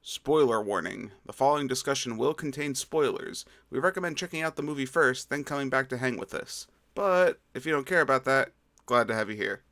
Spoiler warning. The following discussion will contain spoilers. We recommend checking out the movie first, then coming back to hang with us. But if you don't care about that, glad to have you here.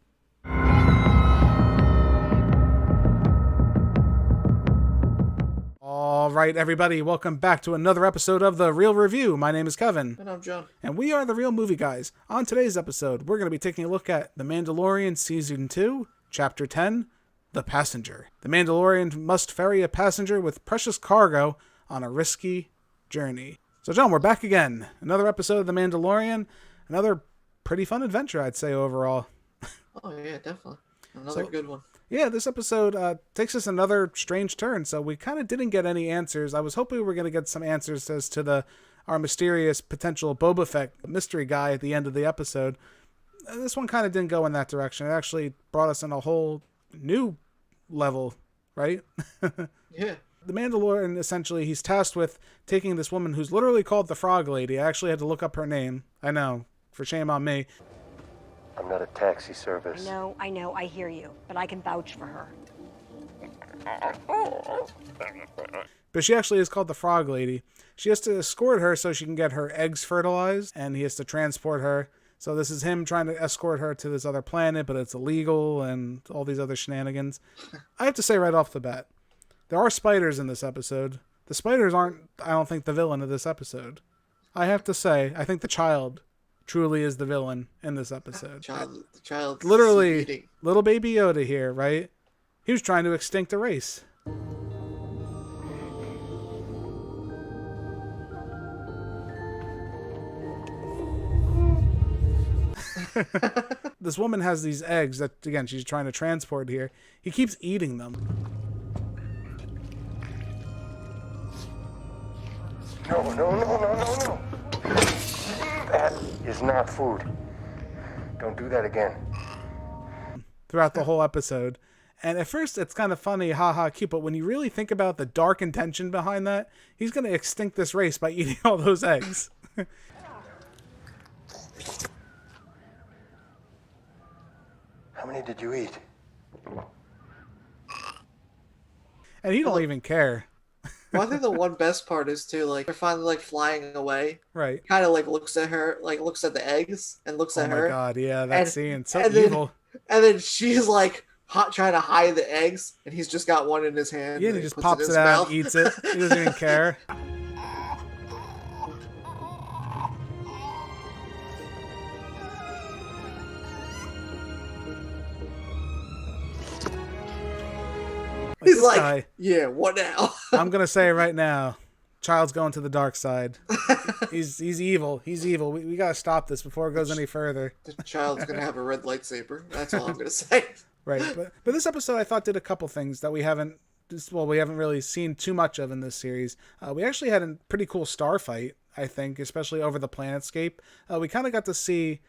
All right, everybody, welcome back to another episode of The Real Review. My name is Kevin. And I'm John. And we are The Real Movie Guys. On today's episode, we're going to be taking a look at The Mandalorian Season 2, Chapter 10, The Passenger. The Mandalorian must ferry a passenger with precious cargo on a risky journey. So, John, we're back again. Another episode of The Mandalorian. Another pretty fun adventure, I'd say, overall. Oh, yeah, definitely. Another good one. Yeah, this episode takes us another strange turn, so we kind of didn't get any answers. I was hoping we were going to get some answers as to our mysterious potential Boba Fett mystery guy at the end of the episode. This one kind of didn't go in that direction. It actually brought us in a whole new level, right? Yeah. The Mandalorian, essentially, he's tasked with taking this woman who's literally called the Frog Lady. I actually had to look up her name. I know, for shame on me. I'm not a taxi service. I know, I hear you, but I can vouch for her. But she actually is called the Frog Lady. She has to escort her so she can get her eggs fertilized, and he has to transport her. So this is him trying to escort her to this other planet, but it's illegal and all these other shenanigans. I have to say right off the bat, there are spiders in this episode. The spiders aren't, I don't think, the villain of this episode. I have to say, I think the child truly is the villain in this episode. The child literally eating. Little baby Yoda here, right? He was trying to extinct a race. This woman has these eggs that, again, she's trying to transport here. He keeps eating them. No. That is not food. Don't do that again. Throughout the whole episode. And at first it's kind of funny, haha, cute, but when you really think about the dark intention behind that, he's going to extinct this race by eating all those eggs. How many did you eat? And he don't even care. Well, I think the one best part is too, like, they're finally like flying away. Right. Kind of like looks at her, like looks at the eggs and looks at her. Oh my god, yeah, that scene. So and evil. And then she's like trying to hide the eggs, and he's just got one in his hand. Yeah, and he just pops it out and eats it. He doesn't even care. He's like, guy, yeah, what now? I'm gonna say right now, child's going to the dark side. He's evil. He's evil. We gotta stop this before it goes any further. The child's gonna have a red lightsaber. That's all I'm gonna say. Right, but this episode I thought did a couple things that we haven't really seen too much of in this series. We actually had a pretty cool star fight, I think, especially over the planetscape. We kind of got to see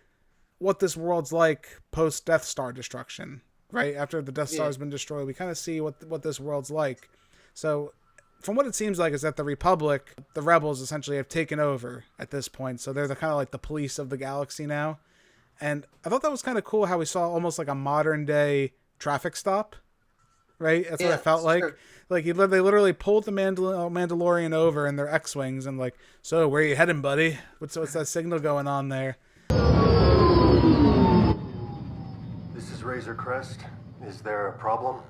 what this world's like post Death Star destruction. Right after the Death Star has been destroyed, we kind of see what this world's like. So, from what it seems like, is that the Republic, the rebels, essentially have taken over at this point. So they're the kind of like the police of the galaxy now. And I thought that was kind of cool how we saw almost like a modern day traffic stop. Right, that's what it felt like. Sure. Like they literally pulled the Mandalorian over in their X-wings and like, so where are you heading, buddy? What's that signal going on there? This is Razor Crest. Is there a problem?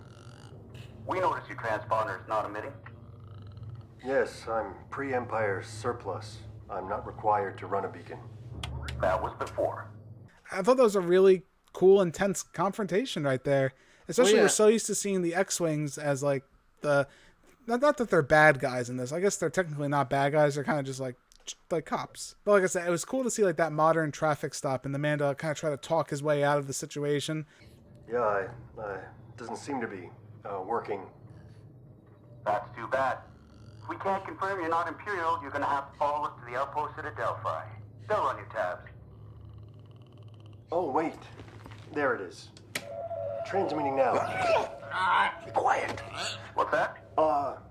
We notice your transponder is not emitting. Yes, I'm pre-Empire surplus. I'm not required to run a beacon. That was before. I thought that was a really cool, intense confrontation right there. Especially we're so used to seeing the X-Wings as like the... Not that they're bad guys in this. I guess they're technically not bad guys. They're kind of just like cops. But like I said, it was cool to see like that modern traffic stop and the Mando kind of try to talk his way out of the situation. Yeah, doesn't seem to be working. That's too bad. If we can't confirm you're not Imperial, you're gonna have to follow us to the outpost at Adelphi. They'll run your tabs. Oh, wait. There it is. Transmitting now. Be quiet. What's that?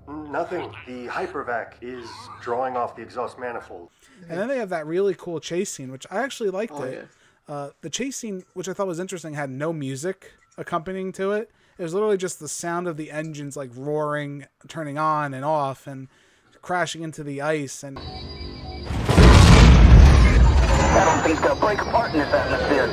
Nothing. The hypervac is drawing off the exhaust manifold. And then they have that really cool chase scene, which I actually liked it. Yeah. The chase scene, which I thought was interesting, had no music accompanying to it. It was literally just the sound of the engines like roaring, turning on and off, and crashing into the ice. And That old thing's gonna break apart in this atmosphere.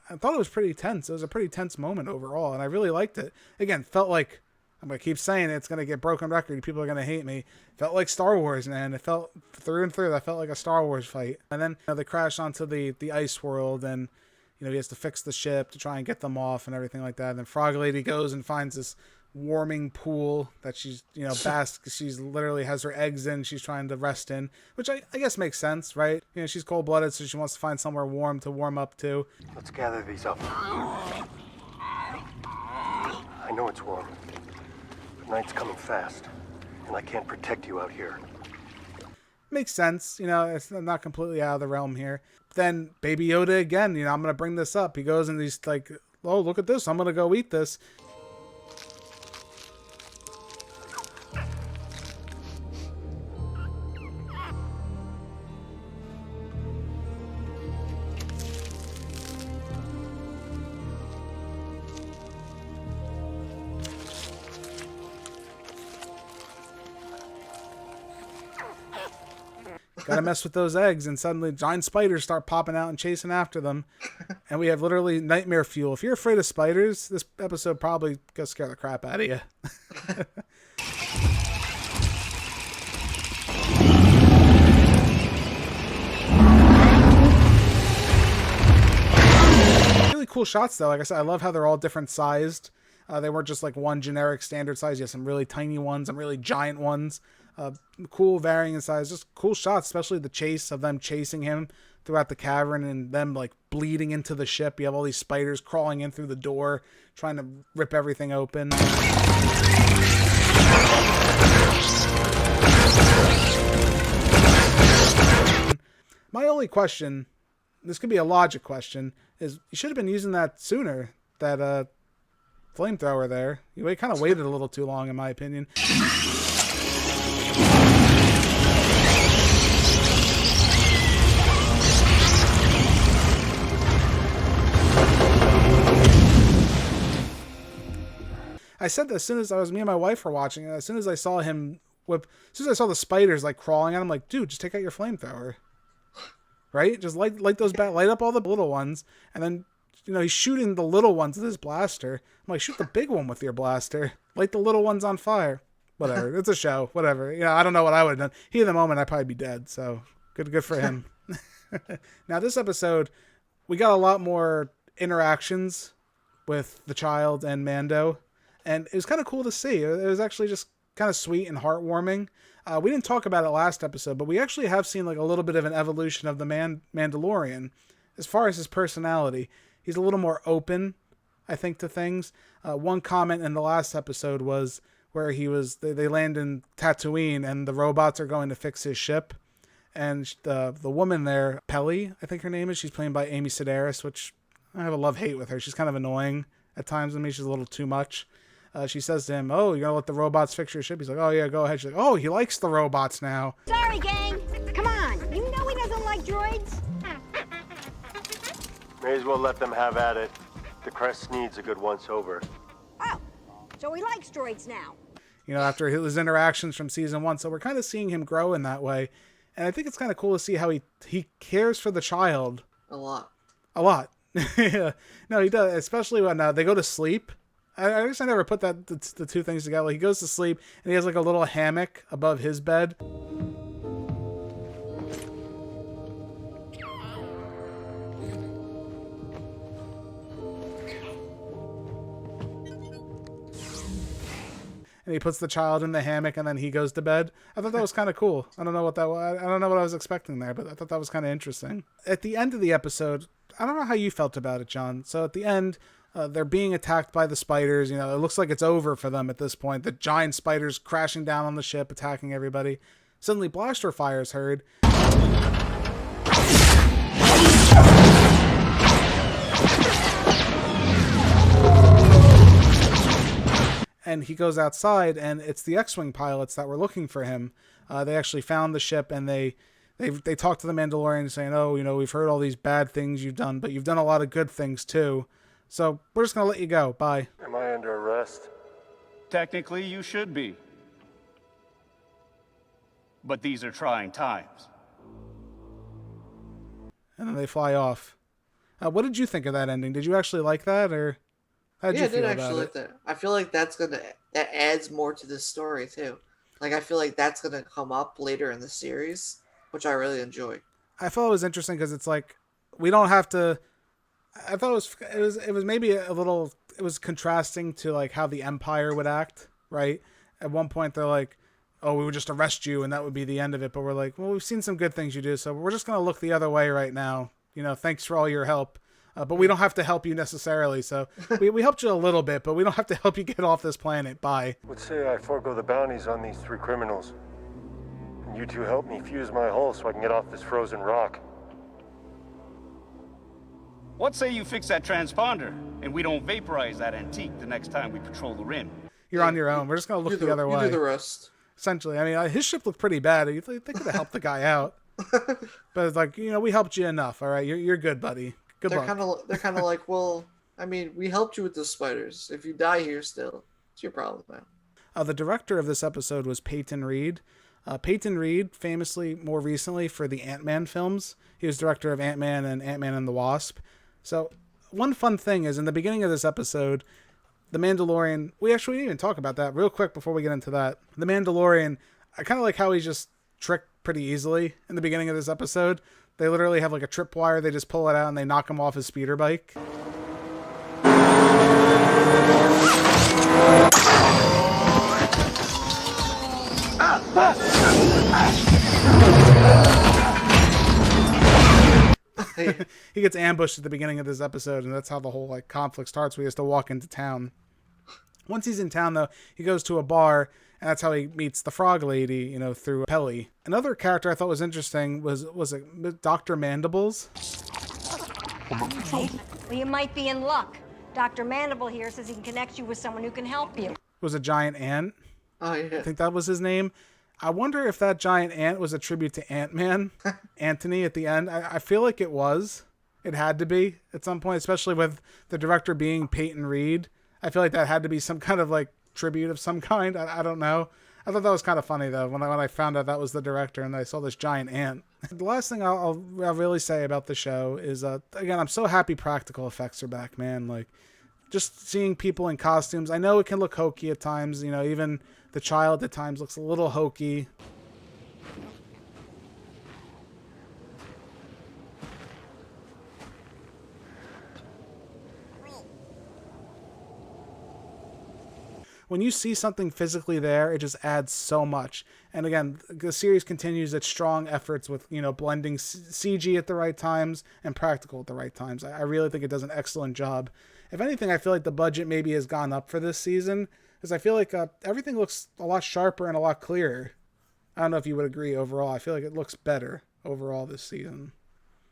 I thought it was pretty tense. It was a pretty tense moment overall, and I really liked it. Again, felt like, I'm going to keep saying it, it's going to get broken record. People are going to hate me. Felt like Star Wars, man. It felt through and through. That felt like a Star Wars fight. And then they crash onto the ice world, and he has to fix the ship to try and get them off and everything like that. And then Frog Lady goes and finds this warming pool that she's, she's literally has her eggs in. She's trying to rest in, which I guess makes sense, right? She's cold-blooded, so she wants to find somewhere warm to warm up to. Let's gather these up. I know it's warm, but night's coming fast, and I can't protect you out here. Makes sense. It's not completely out of the realm here. Then Baby Yoda again, I'm going to bring this up. He goes and he's like, oh, look at this. I'm going to go eat this. Gotta mess with those eggs, and suddenly giant spiders start popping out and chasing after them. And we have literally nightmare fuel. If you're afraid of spiders, this episode probably gonna scare the crap out of you. Really cool shots, though. Like I said, I love how they're all different sized. They weren't just like one generic standard size. You have some really tiny ones, some really giant ones. Cool varying in size, just cool shots, especially the chase of them chasing him throughout the cavern and them like bleeding into the ship. You have all these spiders crawling in through the door, trying to rip everything open. My only question, this could be a logic question, is you should have been using that sooner, that flamethrower there. You kind of waited a little too long, in my opinion. I said that as soon as me and my wife were watching it, as soon as I saw him whip, as soon as I saw the spiders like crawling at him, like, dude, just take out your flamethrower. Right? Just light those light up all the little ones, and then he's shooting the little ones with his blaster. I'm like, shoot the big one with your blaster. Light the little ones on fire. Whatever. It's a show. Whatever. I don't know what I would have done. He in the moment I'd probably be dead, so good for him. Now this episode, we got a lot more interactions with the child and Mando. And it was kind of cool to see. It was actually just kind of sweet and heartwarming. We didn't talk about it last episode, but we actually have seen like a little bit of an evolution of the Mandalorian as far as his personality. He's a little more open, I think, to things. One comment in the last episode was where they land in Tatooine and the robots are going to fix his ship. And the woman there, Pelly, I think her name is, she's played by Amy Sedaris, which I have a love-hate with her. She's kind of annoying at times to me. She's a little too much. She says to him, oh, you're going to let the robots fix your ship? He's like, oh, yeah, go ahead. She's like, oh, he likes the robots now. Sorry, gang. Come on. You know he doesn't like droids. May as well let them have at it. The crest needs a good once-over. Oh, so he likes droids now. After his interactions from season 1. So we're kind of seeing him grow in that way. And I think it's kind of cool to see how he cares for the child. A lot. Yeah. No, he does, especially when they go to sleep. I guess I never put the two things together. He goes to sleep, and he has like a little hammock above his bed. And he puts the child in the hammock, and then he goes to bed. I thought that was kind of cool. I don't know what that was. I don't know what I was expecting there, but I thought that was kind of interesting. At the end of the episode, I don't know how you felt about it, John. So at the end, they're being attacked by the spiders. It looks like it's over for them at this point. The giant spiders crashing down on the ship, attacking everybody. Suddenly, blaster fire is heard. and he goes outside, and it's the X-Wing pilots that were looking for him. They actually found the ship, and they talk to the Mandalorian saying, oh, we've heard all these bad things you've done, but you've done a lot of good things too. So we're just going to let you go. Bye. Am I under arrest? Technically, you should be. But these are trying times. And then they fly off. What did you think of that ending? Did you actually like that, or how did you feel about it? I did actually like that. I feel like that adds more to this story too. Like I feel like that's gonna come up later in the series, which I really enjoy. I thought it was interesting because it's like we don't have to. I thought it was maybe a little. It was contrasting to like how the Empire would act, right? At one point they're like, oh, we would just arrest you and that would be the end of it. But we're like, well, we've seen some good things you do, so we're just going to look the other way right now. Thanks for all your help. But we don't have to help you necessarily. So we helped you a little bit, but we don't have to help you get off this planet. Bye. Let's say I forego the bounties on these 3 criminals. And you two help me fuse my hull so I can get off this frozen rock. What say you fix that transponder and we don't vaporize that antique the next time we patrol the rim? You're on your own. We're just going to look the other way. You do the rest. Essentially. I mean, his ship looked pretty bad. They could have helped the guy out. But it's like, we helped you enough. All right, you're good, buddy. Good luck. They're kind of like, well, I mean, we helped you with the spiders. If you die here still, it's your problem now. The director of this episode was Peyton Reed. Peyton Reed, famously more recently for the Ant-Man films. He was director of Ant-Man and the Wasp. So one fun thing is in the beginning of this episode, the Mandalorian, we actually didn't even talk about that real quick before we get into that. The Mandalorian, I kind of like how he's just tricked pretty easily in the beginning of this episode. They literally have like a tripwire. They just pull it out and they knock him off his speeder bike. He gets ambushed at the beginning of this episode, and that's how the whole like conflict starts. We have to walk into town. Once he's in town, though, he goes to a bar, and that's how he meets the frog lady, through Pelly. Another character I thought was interesting was Dr. Mandibles. Well, you might be in luck. Dr. Mandible here says he can connect you with someone who can help you. It was a giant ant. Oh, yeah. I think that was his name. I wonder if that giant ant was a tribute to Ant-Man, Anthony, at the end. I feel like it was. It had to be at some point, especially with the director being Peyton Reed. I feel like that had to be some kind of like tribute of some kind. I don't know. I thought that was kind of funny though when I found out that was the director and I saw this giant ant. The last thing I'll really say about the show is again, I'm so happy practical effects are back, man. Like just seeing people in costumes. I know it can look hokey at times. Even the child at times looks a little hokey. When you see something physically there, it just adds so much. And again, the series continues its strong efforts with, blending CG at the right times and practical at the right times. I really think it does an excellent job. If anything, I feel like the budget maybe has gone up for this season because I feel like everything looks a lot sharper and a lot clearer. I don't know if you would agree overall. I feel like it looks better overall this season.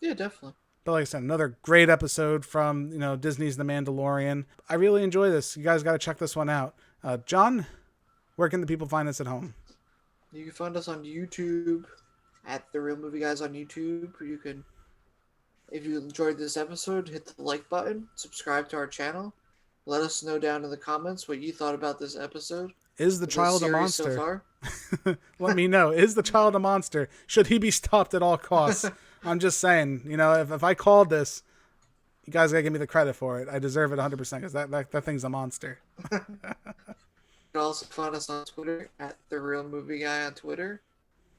Yeah, definitely. But like I said, another great episode from, Disney's The Mandalorian. I really enjoy this. You guys got to check this one out. John, where can the people find us at home? You can find us on YouTube at TheReelMovieGuys on YouTube. You can, if you enjoyed this episode, hit the like button, subscribe to our channel. Let us know down in the comments what you thought about this episode. Is the child a monster? So far. Let me know. Is the child a monster? Should he be stopped at all costs? I'm just saying, if I called this, you guys gotta give me the credit for it. I deserve it 100% because that thing's a monster. You can also find us on Twitter at TheReelMovieGuy on Twitter.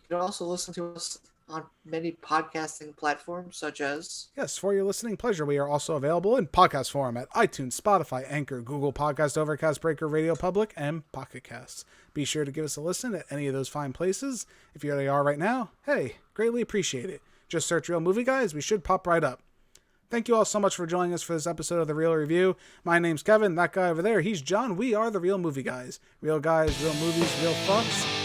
You can also listen to us on many podcasting platforms such as... Yes, for your listening pleasure, we are also available in podcast form at iTunes, Spotify, Anchor, Google Podcast, Overcast, Breaker, Radio Public, and Pocket Casts. Be sure to give us a listen at any of those fine places. If you already are right now, hey, greatly appreciate it. Just search Real Movie Guys. We should pop right up. Thank you all so much for joining us for this episode of The Real Review. My name's Kevin. That guy over there, he's John. We are The Real Movie Guys. Real guys, real movies, real thoughts.